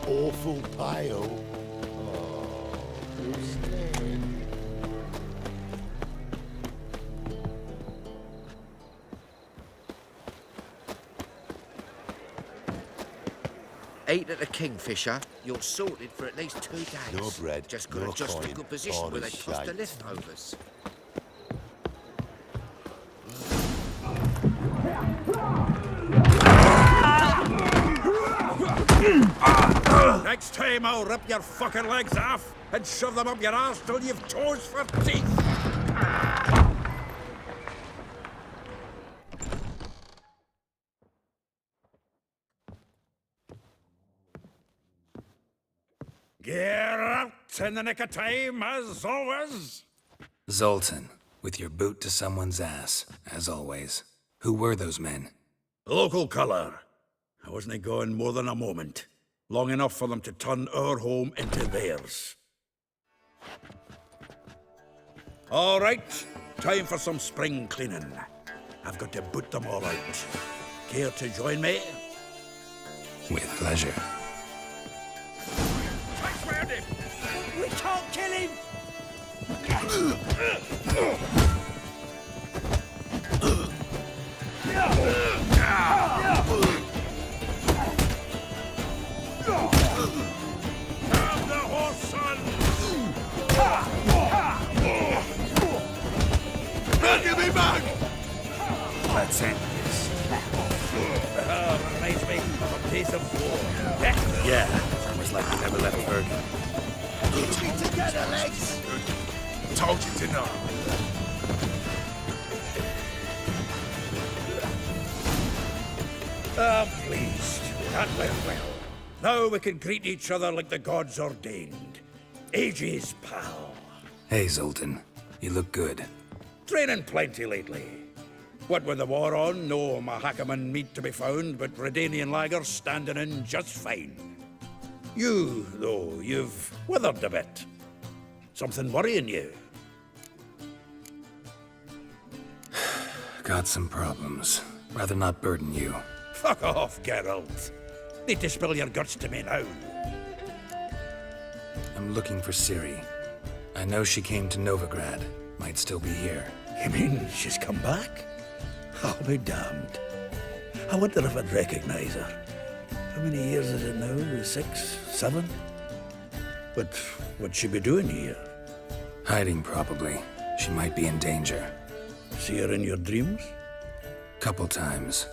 awful pale. Oh, who's dead? Eight at the Kingfisher. You're sorted for at least 2 days. No bread, Just got no to just a coin, good position where they honest toss the shite. leftovers. Next time I'll rip your fucking legs off and shove them up your arse till you've toes for teeth. Get out in the nick of time, as always. Zoltan, with your boot to someone's ass, as always. Who were those men? Local colour. I wasn't gone more than a moment. Long enough for them to turn our home into theirs. All right, time for some spring cleaning. I've got to boot them all out. Care to join me? With pleasure. We can't kill him! Have the horse, son! Give me back! Let's end this. Reminds me of a piece of war. Yeah, it's almost like we never left Bergen. Keep me together, legs! Told you to know. I'm pleased. That went well. Now we can greet each other like the gods ordained. Ages, pal. Hey, Zoltan. You look good. Training plenty lately. What with the war on, no Mahakaman meat to be found, but Redanian lagers standing in just fine. You, though, you've withered a bit. Something worrying you? Got some problems. Rather not burden you. Fuck off, Geralt. Need to spill your guts to me now. I'm looking for Ciri. I know she came to Novigrad. Might still be here. You mean she's come back? I'll be damned. I wonder if I'd recognize her. How many years is it now? 6, 7? But what'd she be doing here? Hiding, probably. She might be in danger. See her in your dreams? Couple times.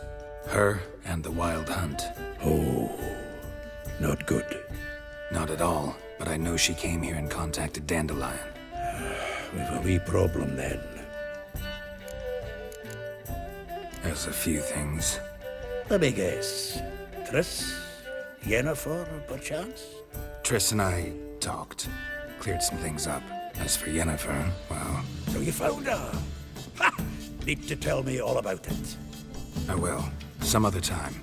Her and the Wild Hunt. Oh, not good. Not at all, but I know she came here and contacted Dandelion. We've a wee problem then. There's a few things. Let me guess. Triss? Yennefer, perchance? Triss and I talked. Cleared some things up. As for Yennefer, well, So you found her? Ha! Need to tell me all about it. I will. Some other time.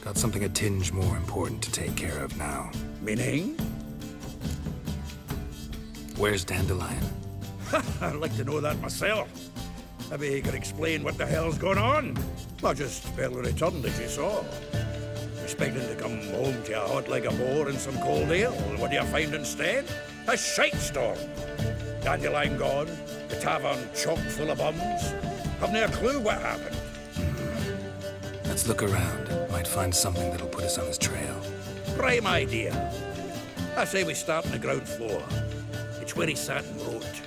Got something a tinge more important to take care of now. Meaning? Where's Dandelion? I'd like to know that myself. Maybe he could explain what the hell's going on. I just barely returned, as you saw. Expecting to come home to a hot like a boar and some cold ale. What do you find instead? A shite storm. Dandelion gone, the tavern chock full of bums. Have no clue what happened. Let's look around. Might find something that'll put us on his trail. Prime idea. I say we start on the ground floor. It's where he sat and wrote.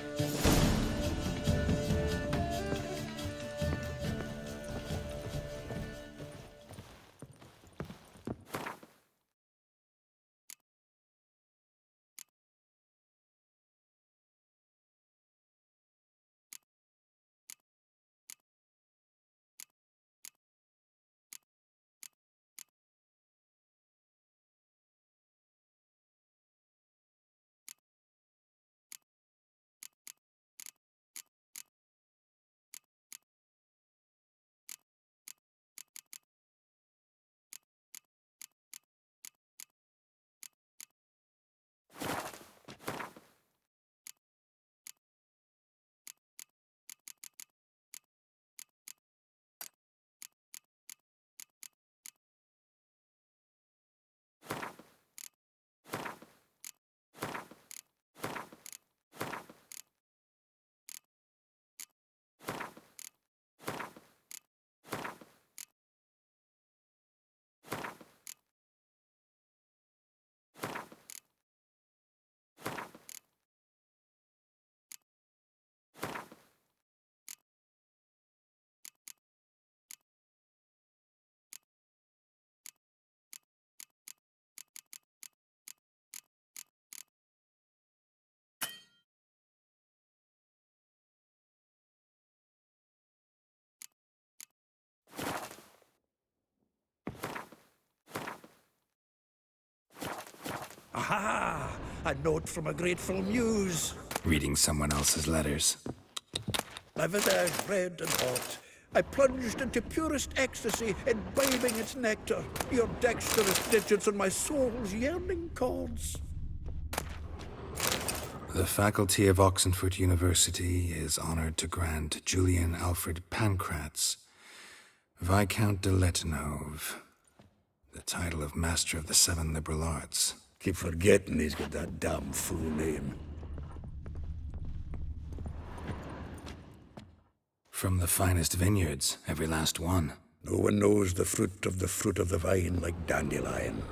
Aha! A note from a grateful muse. Reading someone else's letters. My visage red and hot, I plunged into purest ecstasy, imbibing its nectar, your dexterous digits on my soul's yearning chords. The faculty of Oxenford University is honored to grant Julian Alfred Pancratz, Viscount de Letenove, the title of Master of the Seven Liberal Arts. Keep forgetting he's got that damn full name. From the finest vineyards, every last one. No one knows the fruit of the vine like Dandelion.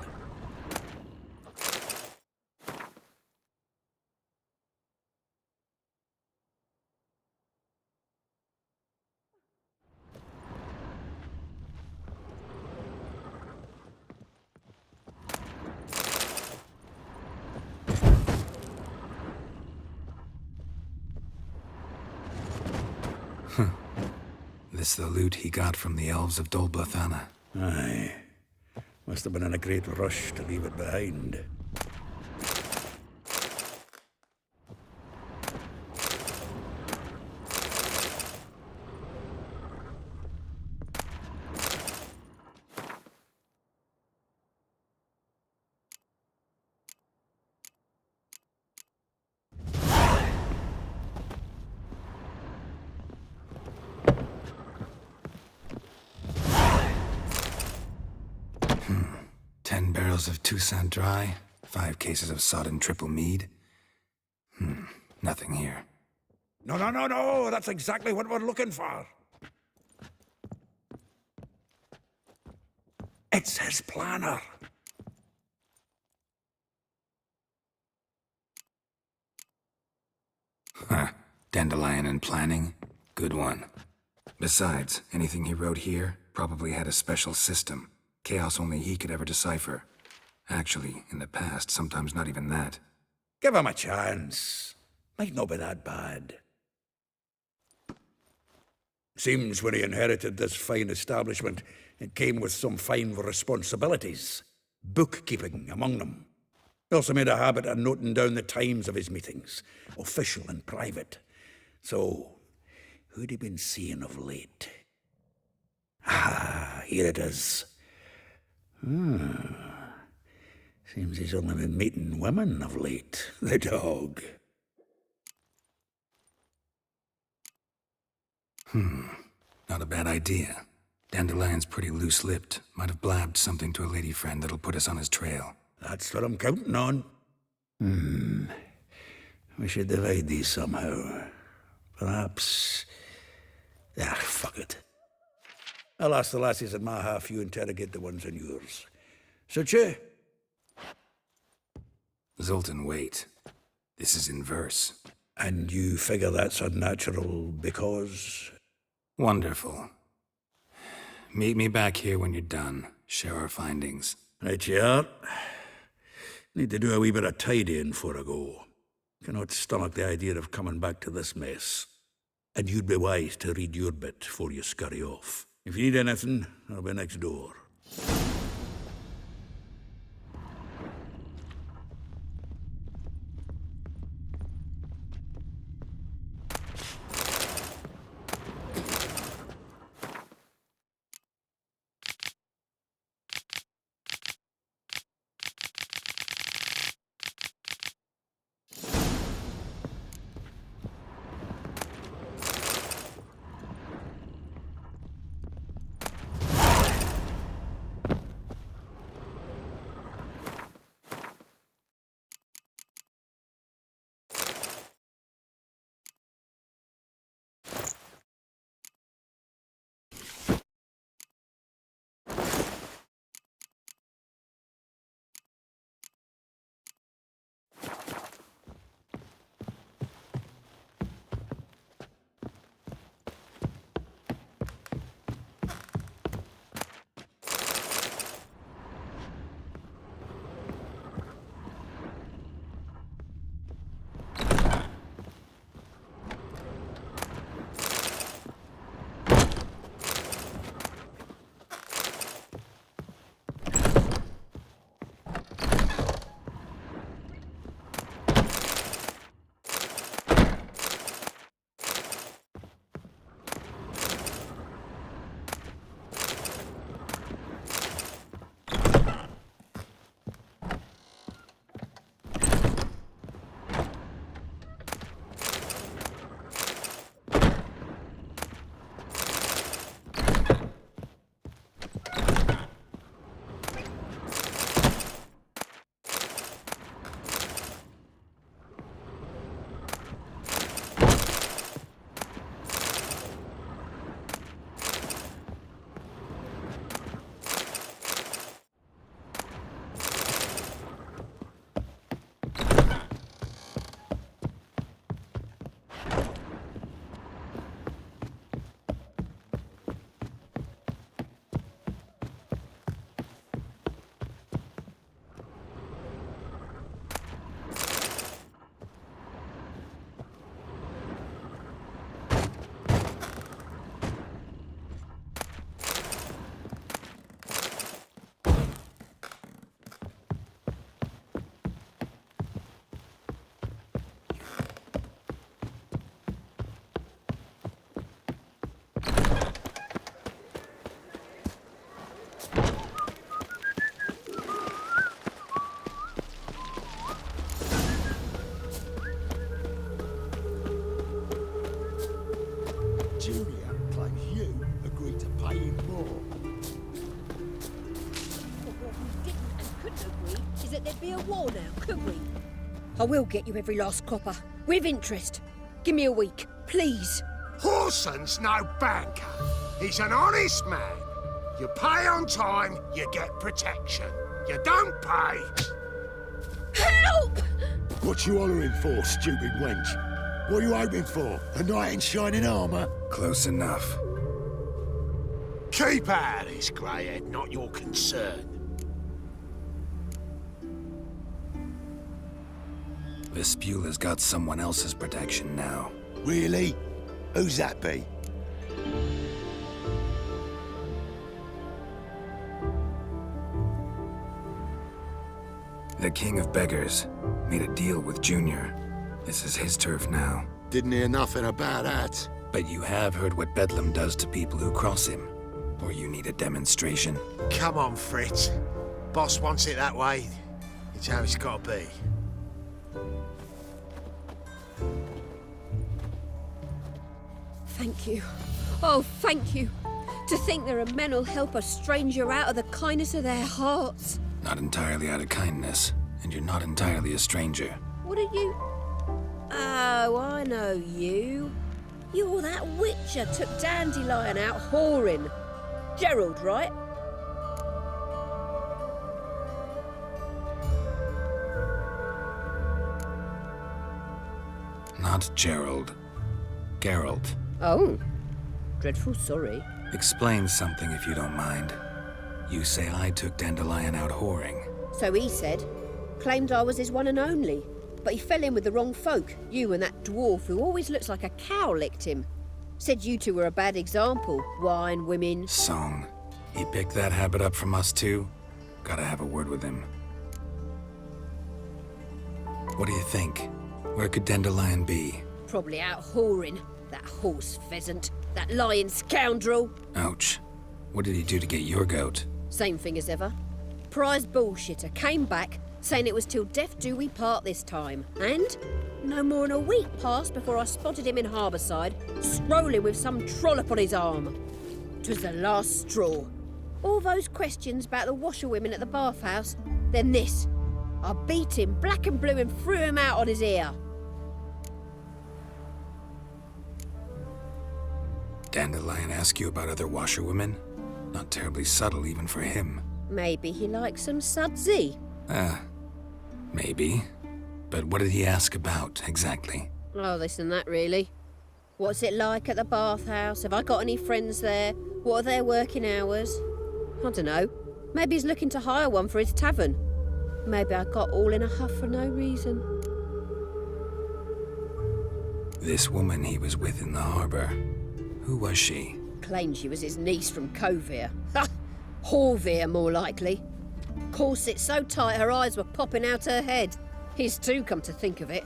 This the loot he got from the elves of Dol Blathanna. Aye. Must have been in a great rush to leave it behind. Of Toussaint Dry, 5 cases of sodden triple mead. Nothing here. No, that's exactly what we're looking for. It's his planner. Dandelion and planning? Good one. Besides, anything he wrote here probably had a special system. Chaos only he could ever decipher. Actually, in the past, sometimes not even that. Give him a chance. Might not be that bad. Seems when he inherited this fine establishment, it came with some fine responsibilities. Bookkeeping among them. He also made a habit of noting down the times of his meetings, official and private. So, who'd he been seeing of late? Ah, here it is. Seems he's only been meeting women of late, the dog. Not a bad idea. Dandelion's pretty loose-lipped. Might have blabbed something to a lady friend that'll put us on his trail. That's what I'm counting on. We should divide these somehow. Perhaps... fuck it. I'll ask the lassies in my half, you interrogate the ones in yours. Such a... Zoltan, wait. This is in verse. And you figure that's unnatural because... Wonderful. Meet me back here when you're done. Share our findings. Right you are. Need to do a wee bit of tidying before I go. Cannot stomach the idea of coming back to this mess. And you'd be wise to read your bit before you scurry off. If you need anything, I'll be next door. chances that there'd be a war now, could we? I will get you every last copper, with interest. Give me a week, please. Horson's no banker. He's an honest man. You pay on time, you get protection. You don't pay... Help! What you hollering for, stupid wench? What are you hoping for? A knight in shining armour? Close enough. Keep out of this, greyhead, not your concern. Vespula's got someone else's protection now. Really? Who's that be? The King of Beggars made a deal with Junior. This is his turf now. Didn't hear nothing about that. But you have heard what Bedlam does to people who cross him. Or you need a demonstration? Come on, Fritz. Boss wants it that way. It's how it's got to be. Thank you. Oh, thank you. To think there are men who'll help a stranger out of the kindness of their hearts. Not entirely out of kindness, and you're not entirely a stranger. What are you? Oh, I know you. You're that witcher took Dandelion out whoring. Gerald, right? Not Gerald. Geralt. Oh. Dreadful sorry. Explain something if you don't mind. You say I took Dandelion out whoring. So he said. Claimed I was his one and only. But he fell in with the wrong folk. You and that dwarf who always looks like a cow licked him. Said you two were a bad example. Wine, women. Song. He picked that habit up from us too? Gotta have a word with him. What do you think? Where could Dandelion be? Probably out whoring. That horse pheasant. That lying scoundrel. Ouch. What did he do to get your goat? Same thing as ever. Prized bullshitter came back, saying it was till death do we part this time. And no more than a week passed before I spotted him in Harbourside, strolling with some trollop on his arm. 'Twas the last straw. All those questions about the washerwomen at the bathhouse, then this. I beat him black and blue and threw him out on his ear. Dandelion ask you about other washerwomen? Not terribly subtle even for him. Maybe he likes some sudsy. Maybe. But what did he ask about, exactly? Oh, this and that, really. What's it like at the bathhouse? Have I got any friends there? What are their working hours? I don't know. Maybe he's looking to hire one for his tavern. Maybe I got all in a huff for no reason. This woman he was with in the harbor. Who was she? Claimed she was his niece from Kovir. Ha! Horvir, more likely. Corset so tight her eyes were popping out her head. His too, come to think of it.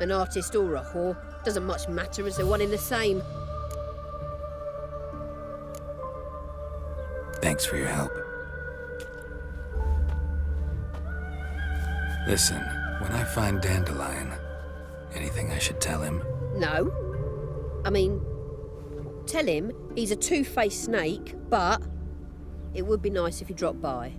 An artist or a whore. Doesn't much matter as they're one in the same. Thanks for your help. Listen, when I find Dandelion, anything I should tell him? No. I mean, tell him he's a two-faced snake, but it would be nice if he dropped by.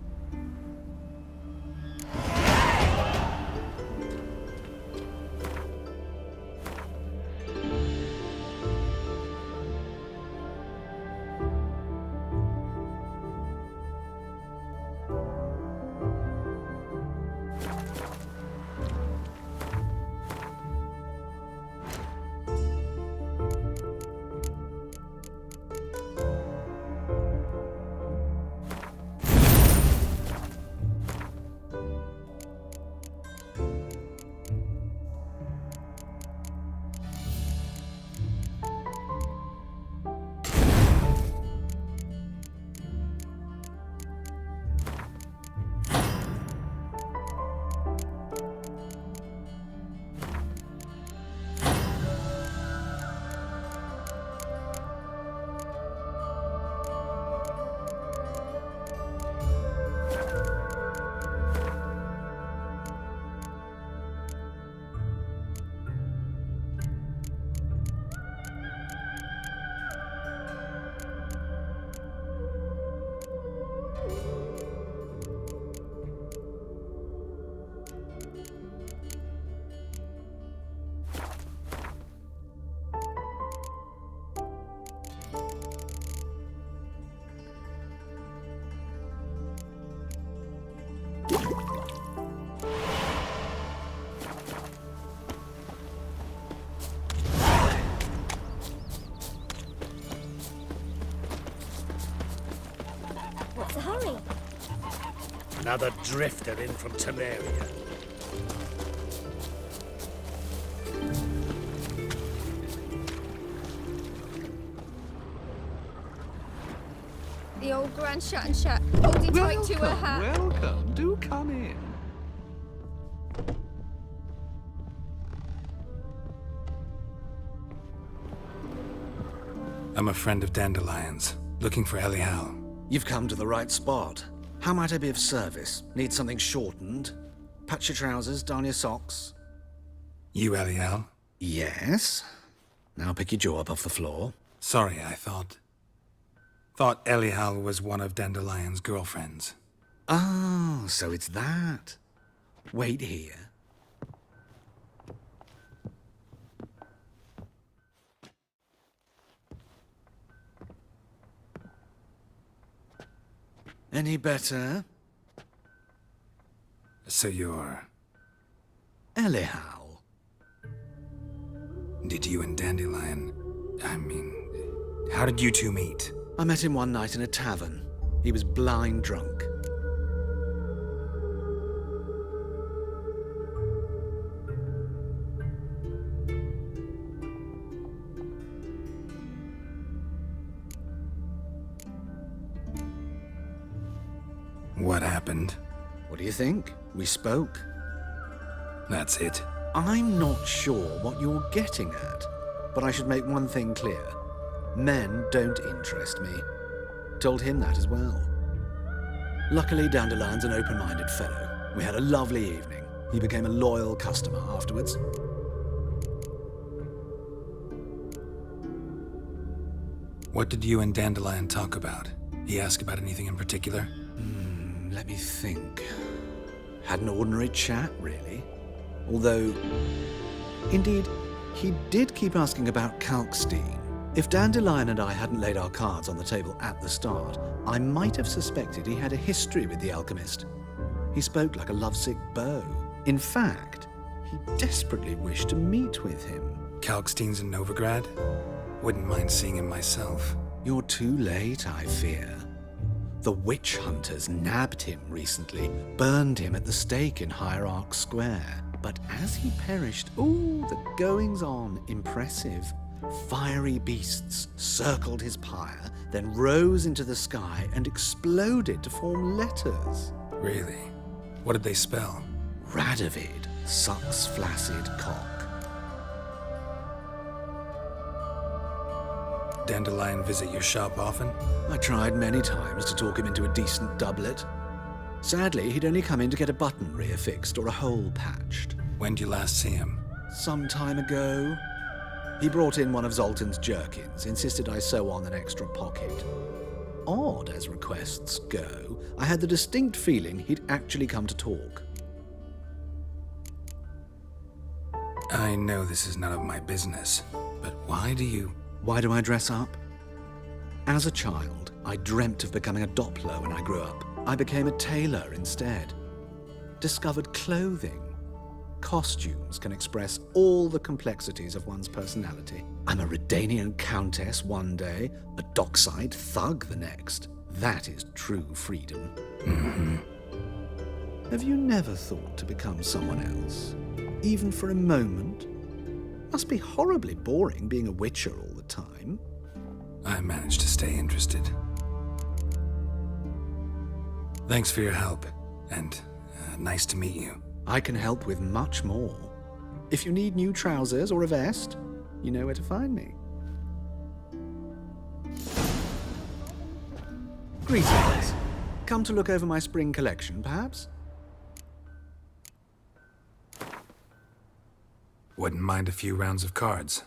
Another drifter in from Temeria. The old Grand Shat and Shat, holding tight to her hat. Welcome. Do come in. I'm a friend of Dandelion's, looking for Elial. You've come to the right spot. How might I be of service? Need something shortened? Patch your trousers, darn your socks? You Elial? Yes. Now pick your jaw up off the floor. Sorry, I thought Elial was one of Dandelion's girlfriends. Oh, so it's that. Wait here. Any better? So you're... Elial. Did you and Dandelion... how did you two meet? I met him one night in a tavern. He was blind drunk. What happened? What do you think? We spoke. That's it. I'm not sure what you're getting at, but I should make one thing clear. Men don't interest me. Told him that as well. Luckily, Dandelion's an open-minded fellow. We had a lovely evening. He became a loyal customer afterwards. What did you and Dandelion talk about? He asked about anything in particular? Let me think. Had an ordinary chat, really. Although, indeed, he did keep asking about Kalkstein. If Dandelion and I hadn't laid our cards on the table at the start, I might have suspected he had a history with the alchemist. He spoke like a lovesick beau. In fact, he desperately wished to meet with him. Kalkstein's in Novigrad? Wouldn't mind seeing him myself. You're too late, I fear. The witch hunters nabbed him recently, burned him at the stake in Hierarch Square. But as he perished, the goings-on impressive. Fiery beasts circled his pyre, then rose into the sky and exploded to form letters. Really? What did they spell? Radovid sucks flaccid cock. Dandelion visit your shop often? I tried many times to talk him into a decent doublet. Sadly, he'd only come in to get a button reaffixed or a hole patched. When did you last see him? Some time ago. He brought in one of Zoltan's jerkins, insisted I sew on an extra pocket. Odd as requests go, I had the distinct feeling he'd actually come to talk. I know this is none of my business, but why do I dress up? As a child, I dreamt of becoming a Doppler when I grew up. I became a tailor instead. Discovered clothing. Costumes can express all the complexities of one's personality. I'm a Redanian countess one day, a dockside thug the next. That is true freedom. Mm-hmm. Have you never thought to become someone else? Even for a moment? Must be horribly boring being a witcher all the time. I managed to stay interested. Thanks for your help, and nice to meet you. I can help with much more. If you need new trousers or a vest, you know where to find me. Greetings. Come to look over my spring collection, perhaps? Wouldn't mind a few rounds of cards.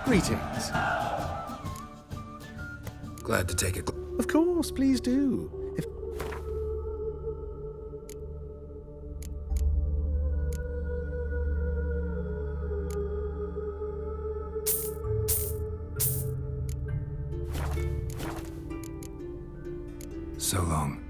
Greetings. Glad to take it. Of course, please do. If... So long.